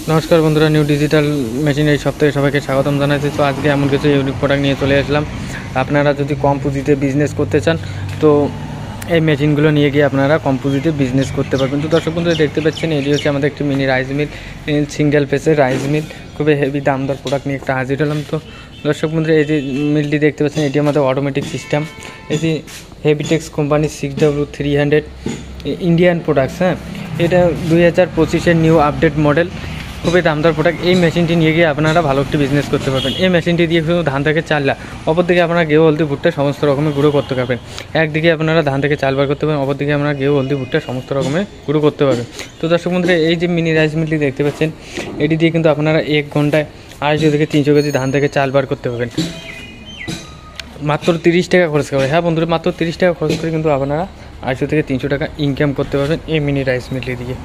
নমস্কার বন্ধুরা, new digital machine এই সপ্তাহে সবাইকে স্বাগতম জানাচ্ছি। তো আজকে এমন কিছু ইউনিক প্রোডাক্ট নিয়ে চলে আসলাম। আপনারা যদি কম পুঁজিতে বিজনেস করতে চান তো এই মেশিনগুলো নিয়ে গিয়ে আপনারা কম পুঁজিতে বিজনেস করতে পারবেন। তো দর্শক বন্ধুরা দেখতে পাচ্ছেন, এটি হচ্ছে আমাদের একটি মিনি রাইস মিল, সিঙ্গেল ফেসের রাইস মিল। খুবই হেভি দামদার প্রোডাক্ট নিয়ে একটা হাজির হলাম। তো দর্শক বন্ধুরা, এই যে মিলটি দেখতে পাচ্ছেন, এটি আমাদের অটোমেটিক সিস্টেম। এটি হেভিটেক্স কোম্পানির 6W300 ইন্ডিয়ান প্রোডাক্টস। হ্যাঁ, এটা 2025-এর নিউ আপডেট মডেল, খুবই দামদার প্রোডাক্ট। এই মেশিনটি নিয়ে গিয়ে আপনারা ভালো একটি বিজনেস করতে পারবেন। এই মেশিনটি দিয়ে শুধু ধান থেকে চাল না, অপরদিকে আপনারা গেহু হলদি ভুট্টা সমস্ত রকমের গুঁড়ো করতে পারবেন। একদিকে আপনারা ধান থেকে চাল বার করতে পারবেন, অপরদিকে আপনারা গেহু হলদি ভুট্টা সমস্ত রকমের গুঁড়ো করতে পারবেন। তো দর্শক বন্ধুরা, এই যে মিনি রাইস মিলটি দেখতে পাচ্ছেন, এটি দিয়ে কিন্তু আপনারা 1 ঘন্টায় 250 থেকে 300 কেজি ধান থেকে চাল বার করতে পারবেন। মাত্র 30 টাকা খরচ করবে। হ্যাঁ বন্ধুরা, মাত্র 30 টাকা খরচ করে কিন্তু আপনারা 250 থেকে 300 টাকা ইনকাম করতে পারবেন এই মিনি রাইস মিলটি দিয়ে।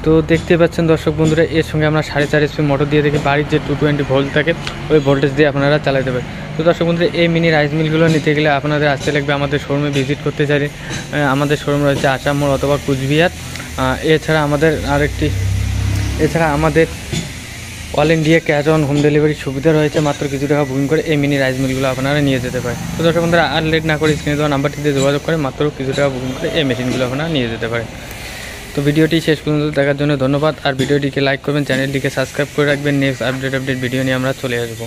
তো দেখতে পাচ্ছেন দর্শক বন্ধুরা, এর সঙ্গে আমরা 4.5 HP মোটর দিয়ে দেখি, বাড়ির যে 220 ভোল্ট থাকে ওই ভোল্টেজ দিয়ে আপনারা চালাতে পারেন। তো দর্শক বন্ধুরা, এই মিনি রাইস মিলগুলো নিতে গেলে আপনাদের আসতে লাগবে আমাদের শোরুমে ভিজিট করতে চাইলে। আমাদের শোরুম রয়েছে আসাম মোড় অথবা কুচবিহার। এছাড়া আমাদের all India cash on home ডেলিভারির সুবিধা রয়েছে। মাত্র কিছু টাকা বুকিং করে এই মিনি রাইস মিলগুলো আপনারা নিয়ে যেতে পারেন। তো দর্শক বন্ধুরা, আর লেট না করে স্ক্রিনে দেওয়া নাম্বারটিতে যোগাযোগ করে মাত্র কিছু টাকা বুকিং করে এই মেশিনগুলো আপনারা নিয়ে যেতে পারেন। তো ভিডিওটি শেষ পর্যন্ত দেখার জন্য ধন্যবাদ। আর ভিডিওটিকে লাইক করবেন, চ্যানেলটিকে সাবস্ক্রাইব করে রাখবেন। নেক্সট আপডেট ভিডিও নিয়ে আমরা চলে আসবো।